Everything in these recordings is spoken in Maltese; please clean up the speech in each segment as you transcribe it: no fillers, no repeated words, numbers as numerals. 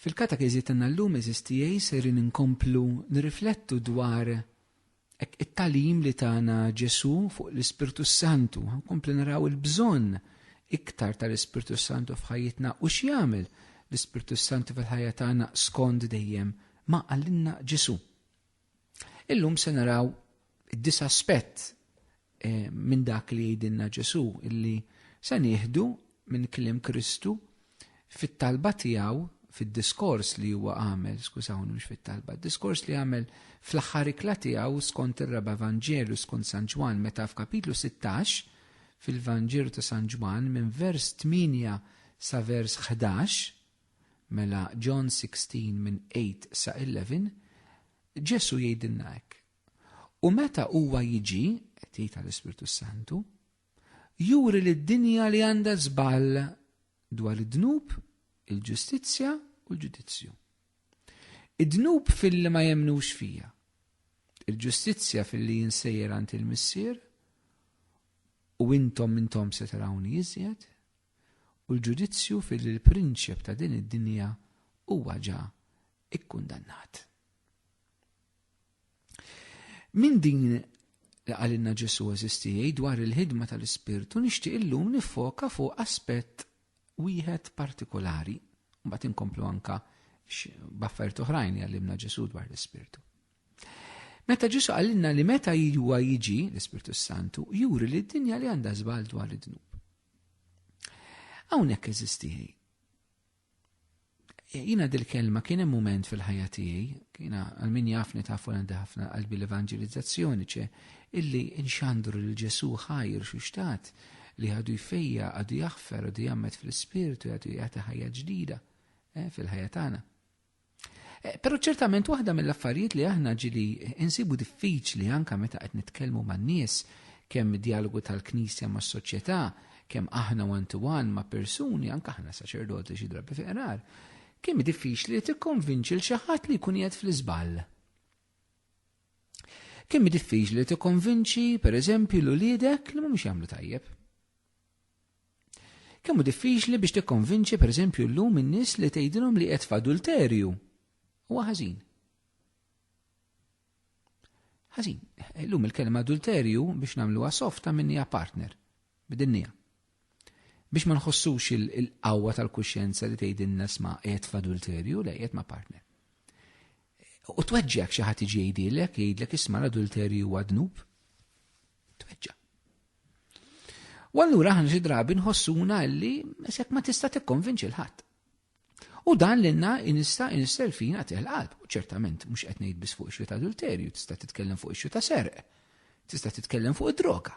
Fil-katekezi tagħna llum eżistijaj serin inkomplu nirriflettu dwar it-talim li tagħna Ġesu fuq l-Ispirtu Santu. Nkomplu naraw il-bżonn iktar tal-Ispirtu Santu f'ħajjitna u x'jagħmel l-Ispirtu Santu fil-ħajja tagħna skont dejjem ma qalilna Ġesu. Illum se naraw id-dis aspett minn dak li jgħidilna Ġesu illi se nieħdu minn kliem Kristu fit-talba tiegħu fid-diskors li huwa għamel, skużawni mhux fit-talba, diskors li għamel fl-aħħar ikla tiegħu skont ir-Raba' Vanġelu skont San Ġwan meta f'kapitlu 16 fil-Vanġelu ta' San Ġwan minn vers 8 sa vers 11 mela John 16 minn 8 sa 11 Ġesu jgħidilna hekk. U meta huwa jiġi, tgħid tal-Ispirtu Santu, juri lid-dinja li għandha żball dwar id-dnub, il-ġustizzja u l-ġudizzju. Id-dnub fil-li ma jemnux fija, il-ġustizzja fil-li jinsejjer għand il-missier u intom se tarawni iżjed u l-ġudizzju fil-li l-prinċep ta' din id-dinja huwa ġa ikkundannat. Min din li għalilna Ġesu eżistijaj dwar il-ħidma tal-Ispirtu nixtieq illum nifoka fuq aspett wieħed partikolari, mbagħad inkomplu anka b'affarijiet oħrajn jgħallimna Ġesu dwar l-Ispirtu. Meta Ġesu għalilna li meta huwa jiġi l-Ispirtu Santu juri li d-dinja li għandha żball dwar id-dnub. Hawnhekk eżistijaj. Jiena dil-kelma kien hemm mument fil-ħajja tiegħi, kiena għal min jafni tafu għandi ħafna qalbi l-evanġelizzazzjoni illi inxandru lil Ġesu ħajr xi xtat li għadu jfejja, għadu jaħfer, għadu jammet fil-spiritu, għadu jgħati ħajja ġdida fil-ħajja tagħna. Però ċertament waħda mill-affarijiet li aħna ġili insibu diffiċli anke meta qed nitkellmu man-nies kemm dialogu tal-Knisja mas-soċjetà, kemm aħna one-to-one ma' persuni, anke aħna saċerdoti xi drabi fiqrar, kemm diffiċli li tikkonvinċi l xi ħadd li jkun qiegħed fl-iżball. Kemm diffiċli li tikkonvinċi pereżempju l-uliedek li mhumiex jagħmlu tajjeb. Kemm hu diffiċli biex tikkonvinċi pereżempju llum in-nies li tgħidilhom li qed f'adulterju huwa ħażin. Ħażin. Llum il-kelma adulterju biex nagħmluha softa minnija partner bid-dinja. Biex ma nħossux il-qawwa tal-kuxjenza li tgħidilna sma' qiegħed f'adulterju le qiegħed ma' partner. U tweġġek xi ħadd iġi jgħidlek isma' l-adulterju huwa dnub. Tweġġa'. U allura aħna xi drabi nħossuna li sekk ma tista' tikkonvinċi l-ħadd. U dan lilna inista' fina teħ qalb. U ċertament mhux qed ngħid biss fuq ixju ta' adulterju, tista' titkellem fuq ixju ta' serq. Tista' titkellem fuq id-droga.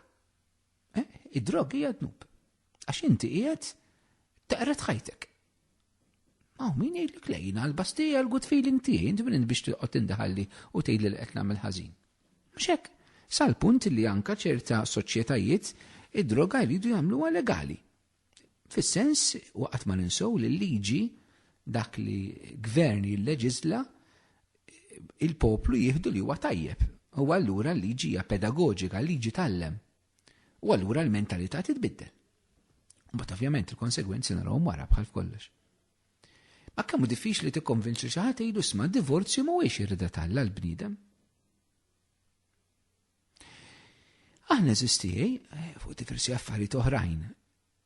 Id-droga hija dnub. Għax inti qiegħed taqret ħajtek. Ma min jgħidlek lejna l-bastija l-good feeling tiegħi, inti min biex toqgħod tindaħalli u tgħidli li qed nagħmel ħażin. Mhux hekk. Sal-punt li anke ċerta soċjetajiet id-droga jridu jagħmluha legali. Fis-sens waqt ma ninsew li l-liġi dak li gvern jilleġisla il-poplu jieħdu li huwa tajjeb. U allura l-liġi hija pedagoġika, l-liġi tallem. U allura l-mentalità titbiddel. Mbagħad ovvjament il-konsegwenzi narawhom wara bħal f'kollox. Ma kemm hu diffiċli tikkonvinċi xi ħadd jgħidu isma' d-divorzju mhuwiex irrida Alla l-bniedem. Aħna eżistijaj fuq diversi affarijiet oħrajn,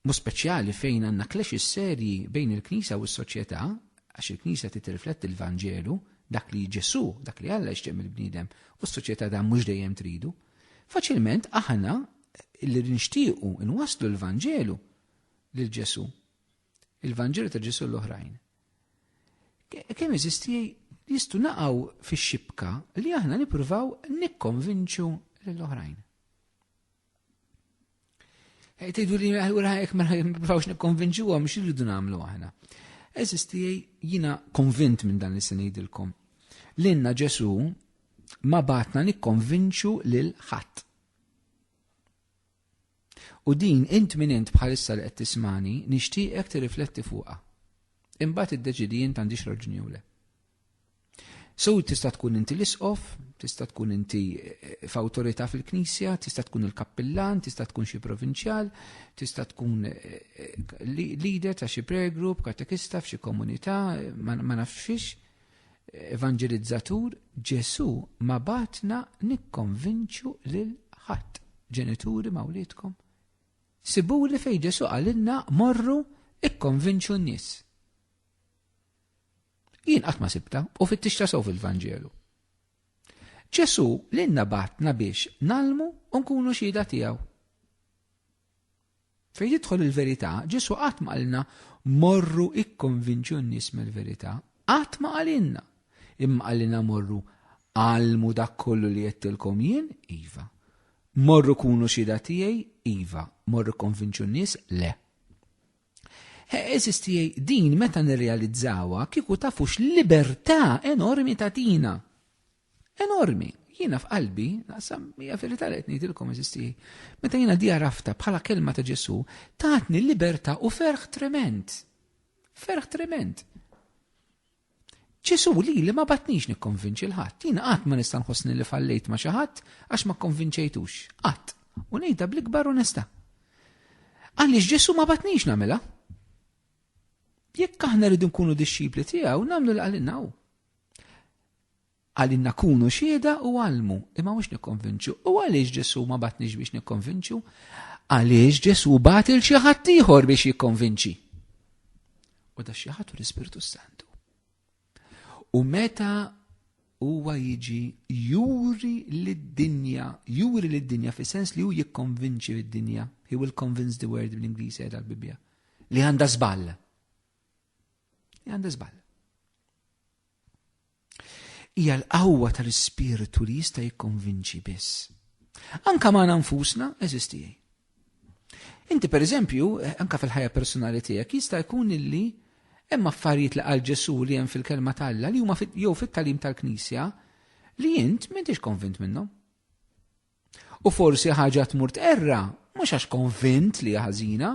mu speċjali fejn għandna clashes serji bejn il-Knisja u s-soċjetà, għax il-Knisja titrifletti l-Vanġelu, dak li Ġesu, dak li Alla jixtieq mill-bniedem, u s-soċjetà dan mhux dejjem tridu. Faċilment aħna li nixtiequ inwasslu l-Vanġelu lil Ġesu, il-Vanġelu ta' Ġesu l-oħrajn. Kemm eżistijaj jistgħu naqgħu fix-xibka li aħna nippruvaw nikkonvinċu lill-oħrajn. Tgħidu li allura hekk ma nippruvawx nikkonvinċuhom x'iridu nagħmlu aħna. Eżistijaj jiena konvint minn dan li se ngħidilkom. Lilna Ġesu ma bagħatna nikkonvinċu lil ħadd. U din int minn int bħalissa li qed tismani nixtieqek tirrifletti fuqha. Imbagħad iddeċidi int għandix raġuni jew le. So tista' tkun inti l-isqof, tista' tkun inti f'awtorità fil-Knisja, tista' tkun il-kappellan, tista' tkun xi provinċjal, tista' tkun leader ta' xi prayer group, katekista f'xi komunità, ma nafx fiex, evangelizzatur. Ġesu ma batna nikkonvinċu lil ħadd. Ġenituri ma' wliedkom. Sibuli fejn Ġesu għalilna morru ikkonvinċu n-nies. Jien qatt ma sibta u fittixta sew fil-Vanġelu. Ġesu lilna batna biex nalmu u nkunu xhieda tiegħu. Fejn jidħol il-verità, Ġesu qatt ma qalilna morru ikkonvinċu n-nies mill-verità, qatt ma qalilna. Imma qalilna morru għalmu dak kollu li jettilkom jien, iva. Morru kunu xhieda tiegħi, iva. Morru konvinċu n-nies, le. Eżistijaj din meta nirrealizzawa kieku tafux libertà enormi tatina. Enormi. Jiena f'qalbi, naqsam hija verità li qed ngħidilkom eżistijaj. Meta jiena di għarafta bħala kelma ta' Ġesu, tatni libertà u ferħ trement. Ferħ trement. Ġesu li ma batnix nikkonvinċi l-ħadd. Jiena qatt ma nista' nħossni li fallejt ma' xi ħadd għax ma kkonvinċejtux. Qatt. U ngħidha bl-ikbar onestà. Għaliex Ġesu ma batnix nagħmilha. Jekk aħna rridu nkunu dixxipli tiegħu, nagħmlu li għalinna hu. Għalinna kunu xhieda u għalmu, imma mhux nikkonvinċu. U għaliex Ġesu ma batniex biex nikkonvinċu? Għaliex Ġesu bat il xi ħadd ieħor biex jikkonvinċi. U da xi ħadd hu l-Ispirtu Santu. U meta huwa jiġi juri lid-dinja fis-sens li hu jikkonvinċi lid-dinja. He will convince the world bl-Ingliż qiegħda l-Bibbja. Li għandha żball. Għandha żball. Hija l-qawwa tal-Ispiritu li jista' jikkonvinċi biss. Anke magħna nfusna eżistijaj. Inti pereżempju, anke fil-ħajja personali tiegħek jista' jkun illi hemm affarijiet li qal Ġesu li hemm fil-kelma tal-Alla li huma jew fit-tagħlim tal-Knisja li int m'intix konvint minnhom. U forsi ħaġa tmur tqerra mhux għax konvint li hija ħażina,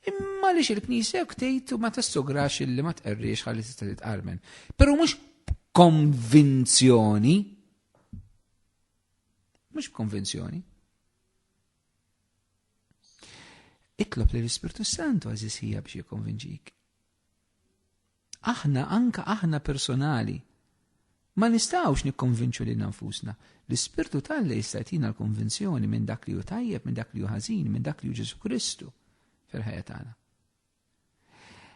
imma li il-Knisja ktejt u ma tassograx illi ma tqerriex ħalli tista' titqarmen. Però mhux konvinzjoni. Mhux konvinzjoni. Itlob lill Ispirtu Santu għażis hija biex jikkonvinċik. Anke aħna personali ma nistgħux nikkonvinċu lil nfusna. L-Ispirtu tal-Alla jista' jtina l-konvinzjoni minn dak li hu tajjeb, minn dak li hu ħażin, minn dak li hu Ġesu Kristu fil-ħajja tagħna.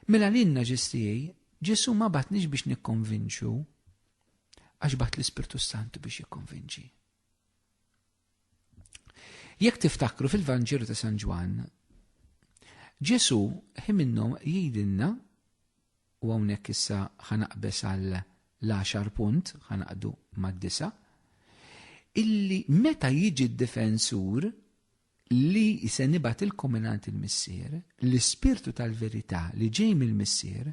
Mela lilna ġestijaj, Ġesu ma batniex biex nikkonvinċu għax bat l-Ispirtu Santu biex jikkonvinċi. Jekk tiftakru fil-Vanġelu ta' San Ġwan, Ġesu minnhom jgħidilna u hawnhekk issa ħanaqbes għal l-10 punt, ħanaqdu mad-9, illi meta jiġi d-difensur li se nibgħat il-kominant il-missier, l-Ispirtu tal-verità li ġej mill-missier,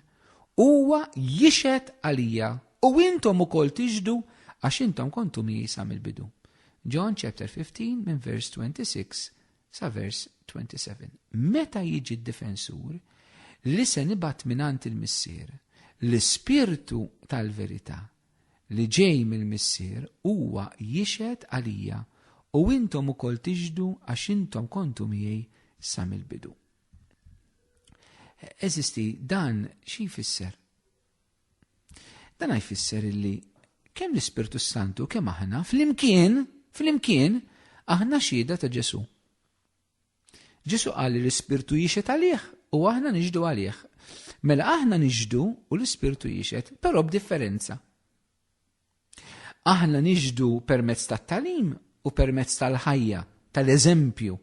huwa jixed għalija u intom ukoll tiġdu għax intom kontu miegħi sa mill-bidu. John chapter 15 minn verse 26 sa verse 27. Meta jiġi d-difensur li se nibgħat minant il-missier, l-Ispirtu tal-verità li ġej mill-missier huwa jixed għalija u intom ukoll tiġdu għax intom kontu miegħi sa mill-bidu. Eżisti, dan xi jfisser? Dan jfisser illi kemm l-Ispirtu Santu kemm aħna flimkien aħna xhieda ta' Ġesu. Ġesu qal li l-Ispirtu jixed għalih u aħna niġdu għalih. Mela aħna niġdu u l-Ispirtu jixed, però b'differenza. Aħna niġdu permezz tat-tagħlim u permezz tal-ħajja, tal-eżempju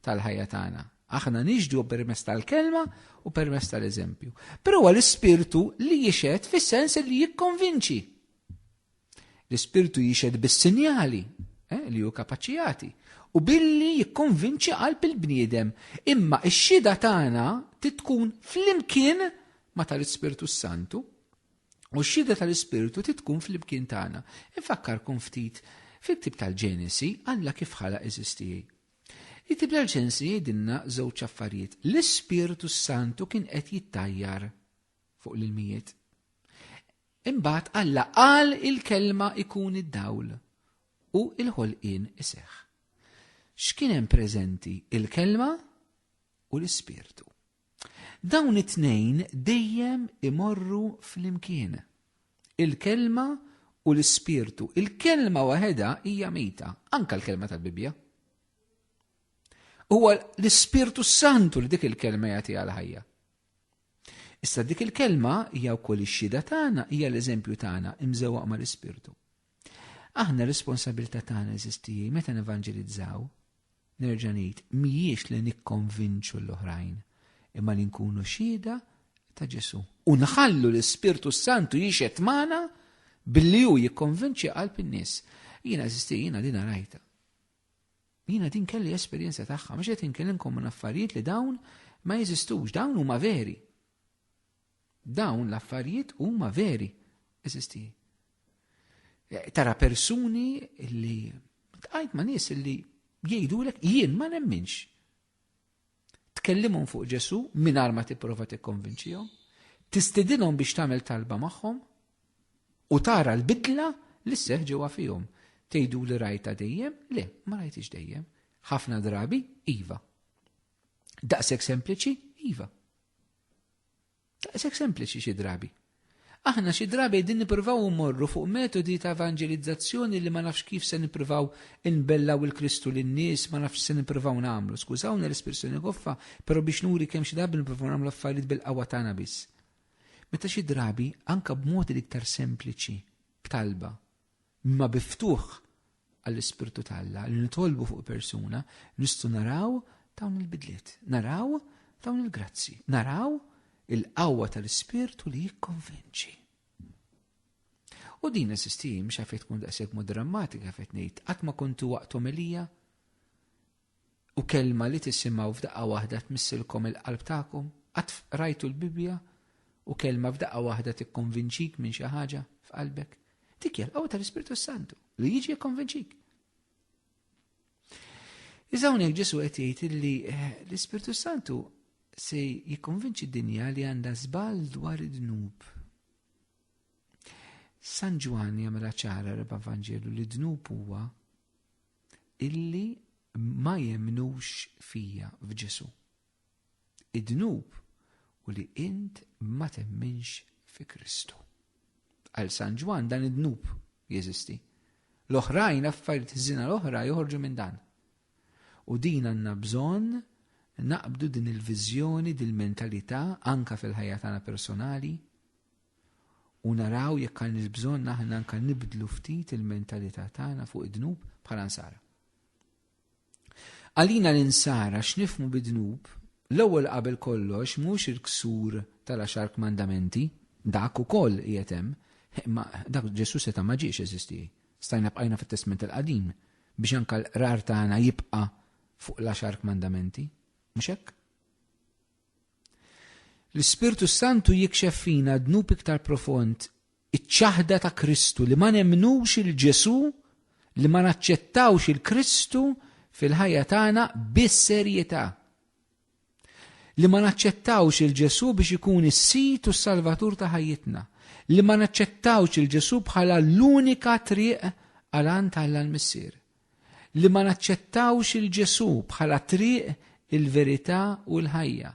tal-ħajja tagħna. Aħna niġdu permezz tal-kelma u permezz tal-eżempju. Però huwa l-Ispirtu li jixed fis-sens li jikkonvinċi. L-Ispirtu jixed bis-sinjali li hu kapaċijati u billi jikkonvinċi qalb il-bniedem. Imma x-xhieda tagħna titkun flimkien ma tal-Ispirtu Santu u x-xhieda tal-Ispirtu titkun flimkien tagħna. Infakkarkom ftit fil-ktib tal-Ġenesi Alla kif ħalaq eżistijaj. Il-ktib tal-Ġenesi jgħidilna żewġ affarijiet. L-Ispirtu Santu kien qed jittajjar fuq l-ilmijiet. imbagħad Alla qal il-kelma ikun id-dawl u il-ħolqien iseħħ. X'kien hemm preżenti il-kelma u l-Ispirtu. Dawn it-tnejn dejjem imorru fl-imkien. Il-kelma u l-Ispirtu. Il-kelma waħedha hija mejta, anke l-kelma tal-Bibja. Huwa l-Ispirtu Santu li dik il-kelma jagħtiha l-ħajja. Issa dik il-kelma hija wkoll ix-xhieda tagħna, hija l-eżempju tagħna imżewwaq mal-Ispirtu. Aħna responsabilità tagħna eżistiji meta nevanġelizzaw, nerġa' ngħid, mhijiex li nikkonvinċu l-oħrajn, imma li nkunu xhieda ta' Ġesu. U nħallu l-Ispirtu Santu jixed magħna billi hu jikkonvinċi qalb in-nies. Jiena eżisti, jiena din rajta. Jiena din kelli esperjenza tagħha, mhux qed inkellimkom minn affarijiet li dawn ma jeżistux, dawn huma veri. Dawn l-affarijiet huma veri. Eżisti. Tara persuni li tqajt ma' nies li jgħidulek jien ma nemminx. Tkellimhom fuq Ġesu mingħajr ma tipprova tikkonvinċihom, tistidinhom biex tagħmel talba magħhom u tara l-bidla li sseħħ ġewwa fihom. Tgħidu li rajta dejjem? Le, ma rajtix dejjem. Ħafna drabi iva. Daqshekk sempliċi? Iva. Daqshekk sempliċi xi drabi. Aħna xi drabi qegħdin nippruvaw immorru fuq metodi ta' evanġelizzazzjoni li ma nafx kif se nippruvaw inbellaw il-Kristu lin-nies, ma nafx se nippruvaw nagħmlu. Skużawni l-espressjoni goffa, però biex nuri kemm xi drabi nippruvaw nagħmlu affarijiet bil-qawwa tagħna biss. Meta xi drabi anke b'modi iktar sempliċi, b'talba, imma biftuħ għall-Ispirtu tal-Alla li nitolbu fuq persuna, nistgħu naraw dawn il-bidliet, naraw dawn il-grazzi, naraw il-qawwa tal-Ispirtu li jikkonvinċi. U din eżisti mhux għalfejn tkun daqshekk mod drammatika fejn ngħid qatt ma kontu waqt omilija u kelma li tisimgħu f'daqqa waħda tmissilkom il-qalb tagħkom, qatt rajtu l-Bibja u kelma f'daqqa waħda tikkonvinċik minn xi ħaġa f'qalbek. Dik hija l-qawwa tal-Ispirtu Santu li jiġi jikkonvinċik. Iżda hawnhekk Ġesu qed jgħid li l-Ispirtu Santu se jikkonvinċi d-dinja li għandha żball dwar id-dnub. San Ġwan jagħmilha ċara l-Evanġelu li d-dnub huwa illi ma jemnux fija f'Ġesu. Id-dnub u li int ma temminx fi Kristu. Għal San Ġwan dan id-dnub jeżisti. L-oħrajn affarijiet iż-żina l-oħra joħorġu minn dan. U din għandna bżonn naqbdu din il-viżjoni, din il-mentalità anka fil-ħajja tagħna personali u naraw jekk għandna bżonn aħna anke nibdlu ftit il-mentalità tagħna fuq id-dnub bħala nsara. Għalina l-insara x'nifhmu bid-dnub, l-ewwel qabel kollox mhux il-ksur tal-10 mandamenti, dak ukoll qiegħed hemm, imma dak Ġesu seta' ma ġiex eżisti. Stajna bqajna fit-Testament il-Qadim biex anke l-qrar tagħna jibqa' fuq l-10 mandamenti. Mhux hekk? L-Ispirtu Santu jikxef fina dnub iktar profond iċ-ċaħda ta' Kristu li ma nemnux il-Ġesu, li ma naċċettawx il-Kristu fil-ħajja tagħna bis-serjetà. Li ma naċċettawx il-Ġesu biex ikun is-sit u s-salvatur ta' ħajjitna. Li ma naċċettawx il-Ġesu bħala l-unika triq għal tal-Missier. Li ma naċċettawx il-Ġesu bħala triq il-verità u l-ħajja,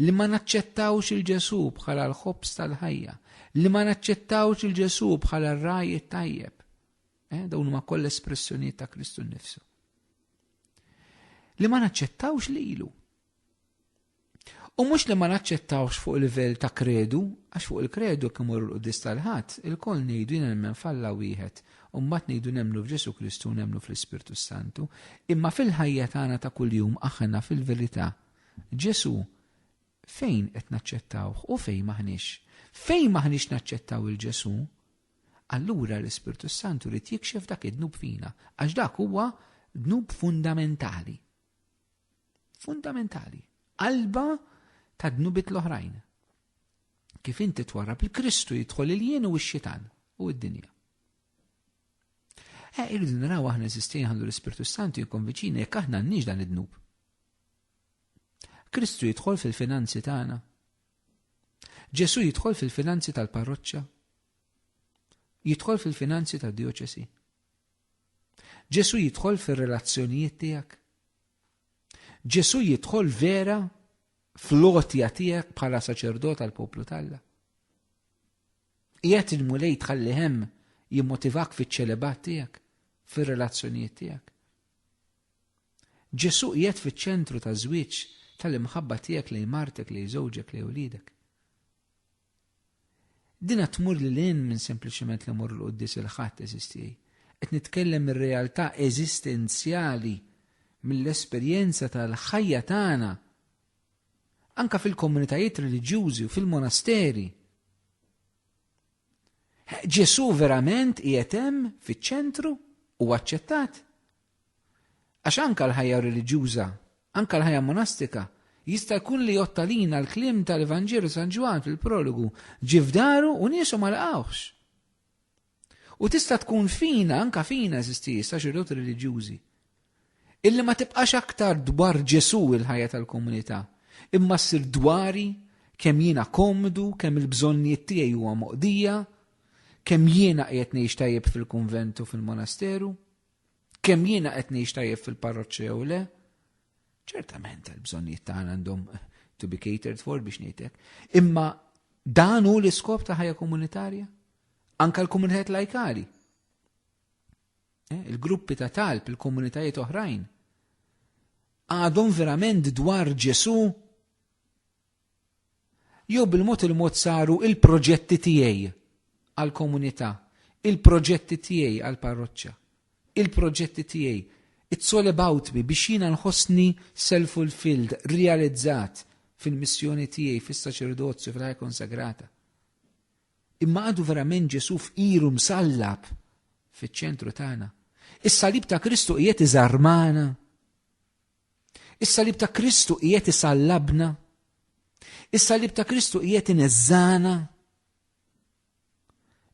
li ma naċċettawx il-Ġesu bħala l-ħobs tal-ħajja, li ma naċċettawx il-Ġesu bħala r-raj tajjeb. Dawn huma kollha espressjonijiet ta' Kristu nnifsu. Li ma naċċettawx lilu. U mhux li ma naċċettawx fuq il-livell ta' kredu, għax fuq il-kredu kemm imorru l-quddies tal-ħadd, il-koll ngħidu jiena nemmen falla wieħed, u mbagħad ngħidu nemmnu f'Ġesu Kristu nemmnu fl-Ispirtu Santu, imma fil-ħajja tagħna ta' kuljum aħna fil-verità Ġesu fejn qed naċċettawh u fejn maħniex. Fejn maħniex naċċettaw il-Ġesu, allura l-Ispirtu Santu rid jikxef dak id-dnub fina, għax dak huwa dnub fundamentali. Fundamentali. Qalba ta' dnubit l-oħrajn. Kif inti twarrab il-Kristu jidħol il-jien u x-xitan u d-dinja. Irridu naraw aħna eżistejn ħallu l-Ispirtu Santu jikkonvinċina jekk aħna għandniex dan id-dnub. Kristu jidħol fil-finanzi tagħna. Ġesu jidħol fil-finanzi tal-parroċċa. jidħol fil-finanzi tad-dijoċesi. Ġesu jidħol fir-relazzjonijiet tiegħek. Ġesu jidħol vera fl-għotja tiegħek bħala saċerdot tal-poplu tal-Alla. Qiegħed il-mulej tħalli hemm jimmotivak fiċ-ċelebat tiegħek, fir-relazzjonijiet tiegħek. Ġesu qiegħed fiċ-ċentru taż-żwieġ tal-imħabba tiegħek lejn martek, lejn żewġek, lejn wliedek. Dina tmur lil minn sempliċement li mur l-qudies il-ħadd eżistijaj. Qed nitkellem ir-realtà eżistenzjali mill-esperjenza tal-ħajja tagħna anka fil-komunitajiet reliġjużi u fil-monasteri. Ġesu verament qiegħed hemm fiċ-ċentru u aċċettat. Għax anka l-ħajja reliġjuża, anka l-ħajja monastika jista' jkun li jottalina l-kliem tal-Evanġelu San Ġwan fil-prologu ġifdaru u niesu ma laqgħux. U tista' tkun fina, anka fina eżisti saċerdoti reliġjużi, illi ma tibqax aktar dwar Ġesu il-ħajja tal-komunità, imma ssir dwari kemm jiena komdu, kemm il-bżonnijiet tiegħi huwa moqdija, kemm jiena qed ngħix tajjeb fil-kunvent u fil-monasteru, kemm jiena qed ngħix tajjeb fil-parroċċja jew le. Ċertament il-bżonnijiet tagħna għandhom to be catered for biex ngħidlek. Imma dan hu l-iskop ta' ħajja komunitarja? Anka l-komunitajiet lajkali. Il-gruppi ta' talb, il-komunitajiet oħrajn. Għadhom verament dwar Ġesu? Jew bil-mod il-mod saru il-proġetti tiegħi għall-komunità, il-proġetti tiegħi għall-parroċċja, il-proġetti tiegħi. It's all about me biex jiena nħossni self-fulfilled, realizzat fil-missjoni tiegħi, fis-saċerdozju, fil-ħajja konsagrata. Imma għadu verament Ġesu f'iru msallab fiċ-ċentru tagħna. Is-salib ta' Kristu qiegħed iżarmana. Is-salib ta' Kristu qiegħed isallabna. Is-salib ta' Kristu qiegħed ineżżana.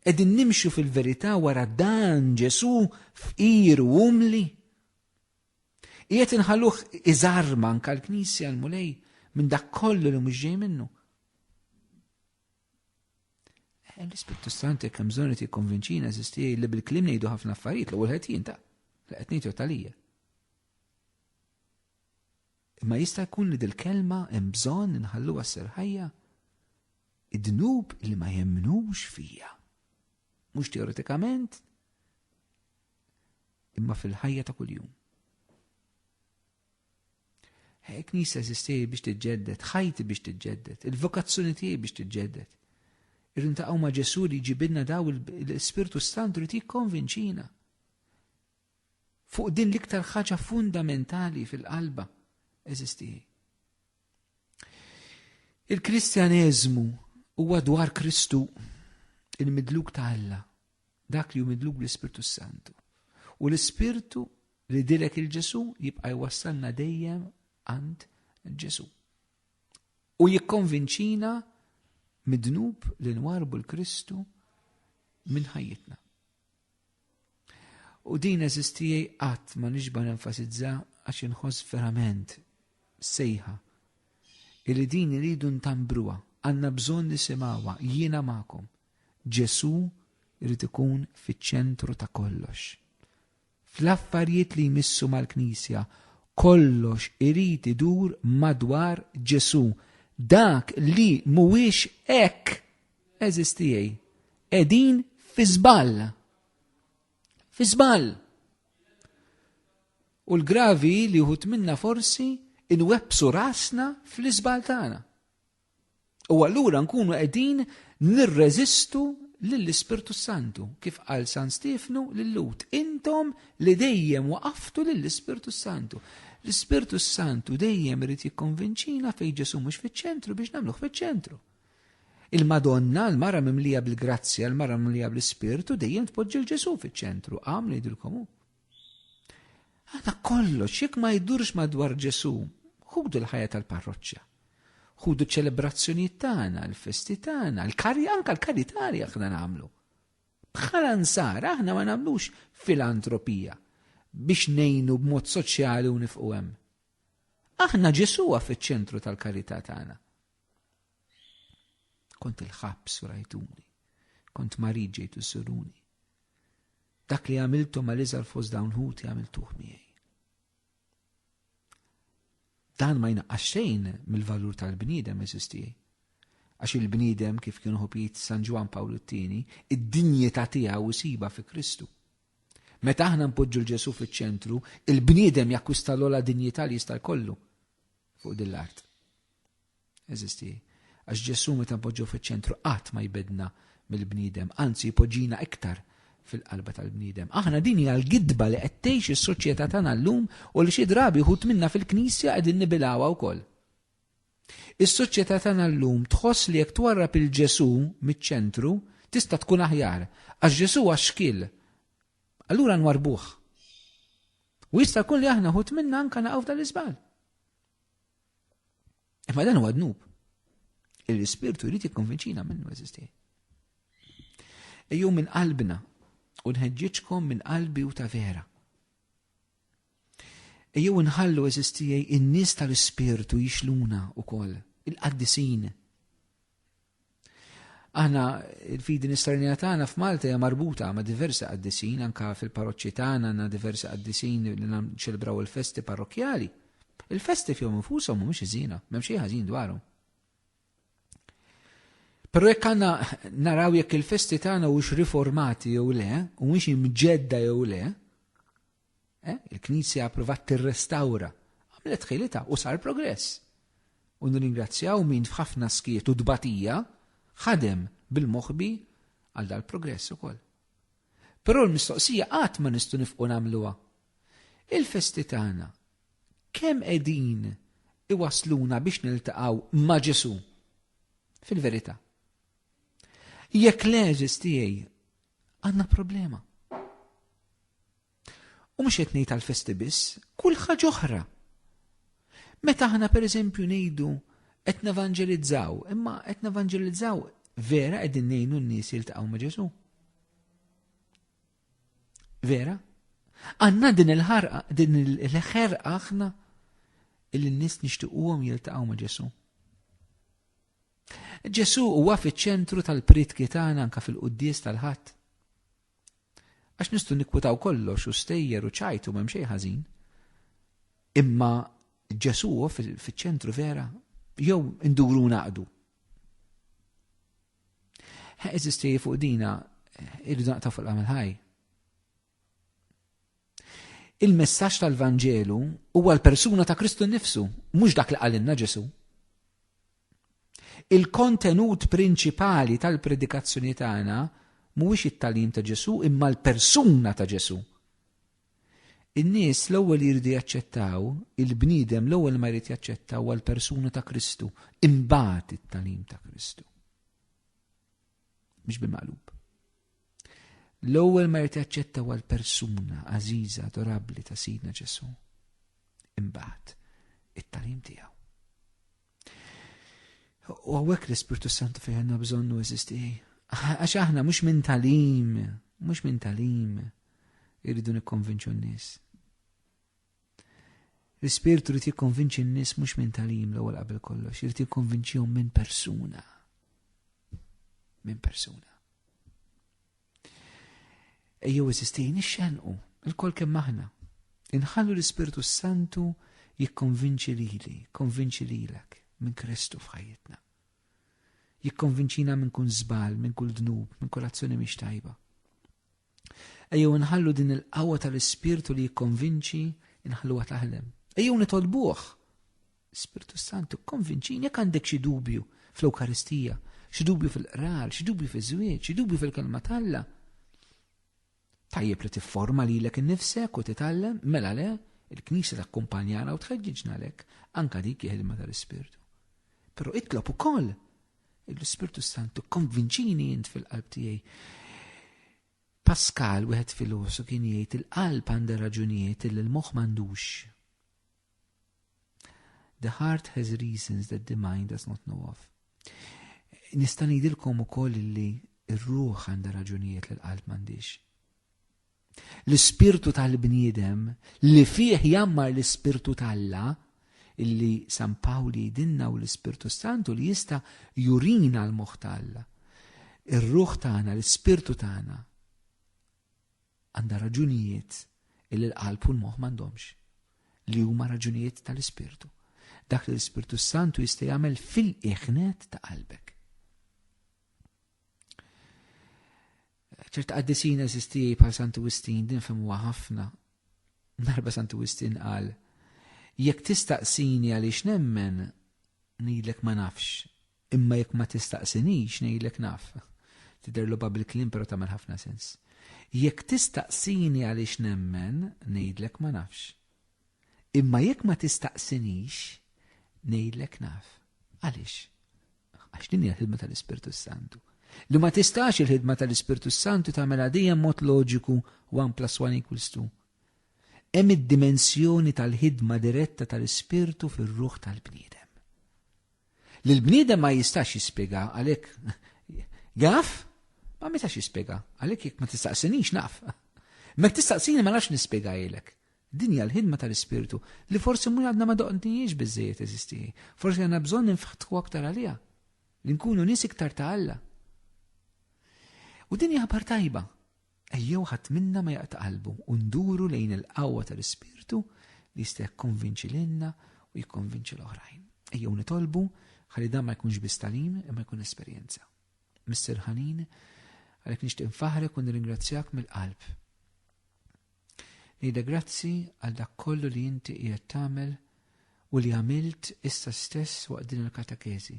Qegħdin nimxu fil-verità wara dan Ġesu f'iru umli. Qiegħed inħalluh iżarma anke l-Knisja l-mulej minn dak kollu li mhux ġej minnu. L-Ispirtu Sant kemm bżonn qed jikkonvinċina eżistijaj li bil-kliem ngħidu ħafna affarijiet l-ewwel qed jinta' li qed ngħidu talija. Imma jista' jkun li dil-kelma hemm bżonn inħalluha ssir ħajja id-dnub li ma jemmnux fija. Mhux teoretikament, imma fil-ħajja ta' kuljum. Knisja eżistijaj biex tiġġedded, ħajti biex tiġġedded, il-vokazzjoni tiegħi biex tiġġedded. Irrintaqgħu ma' Ġesu li jġibilna daw l-Ispirtu Sant li tikkonvinċina fuq din l-iktar ħaġa fundamentali fil-qalba eżistijaj. Il-Kristjaneżmu huwa dwar Kristu il-midluk ta' Alla, dak li hu midluk bl-Ispirtu Santu. U l-Ispirtu li dilek il-Ġesu jibqa' jwassalna dejjem għand Ġesu. U jikkonvinċina midnub li nwarbu l-Kristu minn ħajjitna. U din eżistijaj qatt ma nixba nenfasizza għax inħoss verament sejħa illi din iridu ntambruha, għandna bżonn nisimgħuha jiena magħkom. Ġesu irid ikun fiċ-ċentru ta' kollox. Fl-affarijiet li jmissu mal-Knisja kollox irid idur madwar Ġesu. Dak li mhuwiex hekk eżistijaj qegħdin fi żball. Fi żball. U l-gravi li wħud minna forsi inwebbsu rasna fl-iżball tagħna. U allura nkunu qegħdin nirreżistu lill-Ispirtu Santu, kif qal San Stefnu lil-Lut. Intom li dejjem waqaftu lill-Ispirtu Santu. L-Ispirtu Santu dejjem irid jikkonvinċina fejn Ġesu mhux fiċ-ċentru biex nagħmluh fiċ-ċentru. Il-Madonna, l-mara mimlija bil-grazzja, l-mara mimlija bl-Ispirtu dejjem tpoġġi l-Ġesu fiċ-ċentru. Għamlu jidilkom hu. Għada kollox, jekk ma jdurx madwar Ġesu, ħudu l-ħajja tal-parroċċja. Ħudu ċelebrazzjonijiet tagħna, l-festi tagħna, anke l-karitarja aħna nagħmlu. Bħala nsar aħna ma nagħmlux filantropija biex ngħinu b'mod soċjali u nifqu hemm. Aħna Ġesu huwa fiċ-ċentru tal-karità tagħna. Kont il-ħabs u rajtuni, kont marid ġejtu suruni. dak li għamiltu ma l-iżgħar fost dawn ħut għamiltuh miegħi. Dan ma jnaqqas xejn mill-valur tal-bniedem eżistijaj. Għax il-bniedem kif kienu ħopijiet San Ġwan Pawlu II, id-dinjità tiegħu isiba fi Kristu. Meta aħna npoġġu l-Ġesu fiċ-ċentru, il-bniedem jakkwista l-ola dinjità li jista' jkollu fuq dil-art. Eżistijaj. Għax Ġesu meta npoġġu fiċ-ċentru qatt ma jbedna mill-bniedem, anzi jpoġġina iktar fil-qalba tal-bniedem. Aħna din hija l-gidba li qed tgħix is-soċjetà tagħna llum u li xi drabi wħud minna fil-Knisja qegħdin nibilgħuha wkoll. Is-soċjetà tagħna llum tħoss li jekk twarrab il-Ġesu miċ-ċentru tista' tkun aħjar għax Ġesu għax xkil. Allura nwarbuh. U jista' jkun li aħna wħud minna anke naqgħu tal-iżbal. Imma dan huwa dnub. Il-Ispirtu jrid jikkonvinċina minnu eżisti. Ejjew minn qalbna u nħeġġiġkom minn qalbi u ta' vera. Ejjew nħallu eżistijaj in-nies tal-Ispirtu jixluna wkoll, il-qaddisin. Aħna il-fidi nisternija tagħna f'Malta hija marbuta ma' diversi qaddisin, anke fil-parroċċi tagħna għandna diversi qaddisin li nċelebraw il-festi parrokjali. Il-festi fihom infushom mhumiex iżina, m'hemm xejn ħażin dwarhom. Però jekk għandna naraw jekk il-festi tagħna hux riformati jew le, u mhux imġedda jew le, il-Knisja approvat tirrestawra, għamlet ħilita u sar progress. U nirringrazzjaw min f'ħafna skiet u dbatija ħadem bil-moħbi għal dal-progress ukoll. Però l-mistoqsija qatt ma nistgħu nifqu nagħmluha. Il-festi tagħna kemm qegħdin iwasluna biex niltaqgħu ma' Ġesu? Fil-verità. Jekk l-eżistijaj, għandna problema. U mhux qed ngħid għall-festi biss, kull ħaġa oħra. Meta aħna pereżempju ngħidu qed nevanġelizzaw, imma qed nevanġelizzaw vera qegħdin ngħinu n-nies jiltaqgħu ma' Ġesu. Vera? Għandna din il-ħarqa, din il-ħerqa aħna illi n-nies nixtiequhom jiltaqgħu ma' Ġesu. Ġesu huwa fiċ-ċentru tal-pritki tagħna anke fil-quddies tal-ħadd. Għax nistgħu nikkwitaw kollox u stejjer u ċajtu m'hemm xejn ħażin. Imma Ġesu huwa fiċ-ċentru vera jew induru naqdu. Eżisti fuq dina irridu naqtaw fuq l-għamel ħaj. Il-messaġġ tal-Vanġelu huwa l-persuna ta' Kristu nnifsu, mhux dak li qalilna Ġesu. Il-kontenut prinċipali tal-predikazzjoni tagħna mhuwiex it-tagħlim ta' Ġesu imma l-persuna ta' Ġesu. In-nies l-ewwel jridu jaċċettaw, il-bniedem l-ewwel ma jrid jaċċettaw huwa l-persuna ta' Kristu, imbagħad it-tagħlim ta' Kristu. Mhux bil-maqlub. L-ewwel ma jrid jaċċettaw huwa l-persuna għażiża, adorabbli ta' Sidna Ġesu. Imbagħad it-tagħlim tiegħu. U għawek l-Ispirtu Santu fejn għandna bżonnu eżisti. Għax aħna mhux minn talim irridu nikkonvinċu n-nies. L-Ispirtu rrid jikkonvinċi n-nies mhux minn talim l-ewwel qabel kollox, irid jikkonvinċihom minn persuna. Minn persuna. Ejjew eżisti nixxenqu il-kol kemm aħna. Inħallu l-Ispirtu Santu jikkonvinċi lili, konvinċi lilek minn Kristu f'ħajjitna. Jikkonvinċina minn kun żbal, minn kull dnub, minn kull azzjoni mhix tajba. Ejjew inħallu din il-qawwa tal-Ispirtu li jikkonvinċi inħalluha taħdem. Ejjew nitolbuh. Spiritu Santu, konvinċini jekk għandek xi dubju fl-Ewkaristija, xi dubju fil-qrar, xi dubju fiż-żwieġ, xi dubju fil-kelma Alla. Tajjeb li tifforma lilek innifsek u titgħallem, mela le, il-Knisja takkumpanjana u tħeġġiġna lek, anke dik hija ħilma tal-Ispirtu. Però itlob ukoll l-Ispirtu Santu konvinċini int fil-qalb tiegħi. Pascal wieħed filosu kien jgħid il-qalb għandha raġunijiet illi l-moħħ m'għandux. The heart has reasons that the mind does not know of. Nista' ngħidilkom ukoll illi r-ruħ għandha raġunijiet li l-qalb m'għandix. L-Ispirtu tal-bniedem li fih jammar l-Ispirtu tal-Alla illi San Pawli jidinna u l-Ispirtu Santu li jista' jurina l-moħħ tal-Alla. Ir-ruħ tagħna, l-Ispirtu tagħna għandha raġunijiet illi l-qalb u l-moħħ m'għandhomx, li huma raġunijiet tal-Ispirtu. Dak li l-Ispirtu Santu jista' jagħmel fil-iħnet ta' qalbek. ċerta qaddisina eżistijaj bħal Sant Wistin din fehmuha ħafna. Darba Sant Wistin qal: jekk tistaqsini għaliex nemmen, ngħidlek ma nafx, imma jekk ma tistaqsinix ngħidlek naf. Tidher logħba bil-kliem però tagħmel ħafna sens. Jekk tistaqsini għaliex nemmen, ngħidlek ma nafx. Imma jekk ma tistaqsinix, ngħidlek naf. Għaliex? Għax din hija l-ħidma tal-Ispirtu Santu. Li ma tistax il-ħidma tal-Ispirtu Santu tagħmilha dejjem mod loġiku 1+1=2. Hemm id-dimensjoni tal-ħidma diretta tal-Ispirtu fir-ruħ tal-bniedem. Li l-bniedem ma jistax jispjega għalhekk jaf, ma metax jispjega għalhekk jekk ma tistaqsinix naf. Mek tistaqsini ma nafx nispjega jgħidlek. Din hija l-ħidma tal-Ispirtu li forsi mhux għadna ma doqntniex biżejjed eżisti. Forsi għandna bżonn ninfħtħu aktar għaliha. Li nkunu nies iktar ta' Alla. U din hija ħabar tajba. Ejjew ħadd minna ma jaqta' qalbu u nduru lejn il-qawwa tal-Ispirtu li jista' jikkonvinċi lilna u jikkonvinċi l-oħrajn. Ejjew nitolbu ħalli dan ma jkunx biss tagħlim imma jkun esperjenza. Mister Ħanin, għalhekk nixtieq nfaħrek u nirringrazzjak mill-qalb. Ngħidlek grazzi għal dak kollu li inti qiegħed tagħmel u li għamilt issa stess waqt din il-katakezi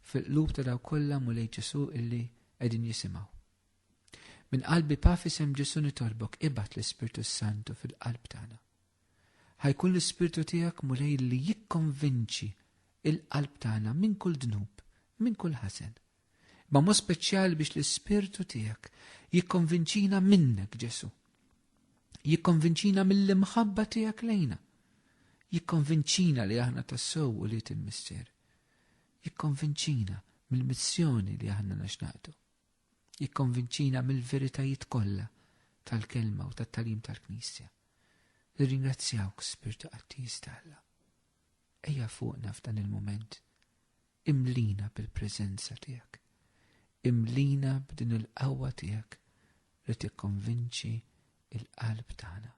fil-qlub ta' daw kollha mulej Ġesu illi qegħdin jisimgħu. Min qalbi pafisem Ġesu nitolbok ibgħat l-Ispirtu Santu fil-qalb tagħna. Ħajkun l-Ispirtu tiegħek mulej li jikkonvinċi il-qalb tagħna minn kull dnub, minn kull ħasen. Ma mod speċjali biex l-Ispirtu tiegħek jikkonvinċina minnek Ġesu. Jikkonvinċina mill-imħabba tiegħek lejna. Jikkonvinċina li aħna tassew u li timmissier. Jikkonvinċina mill-missjoni li aħna naxnaqtu. Jikkonvinċina mill-veritajiet kollha tal-kelma u tat-talim tal-Knisja. Nirringrazzjawk Spirtu Qattis Alla. Ejja fuqna f'dan il-mument. Imlina bil-preżenza tiegħek. Imlina b'din il-qawwa tiegħek li tikkonvinċi il-qalb tagħna.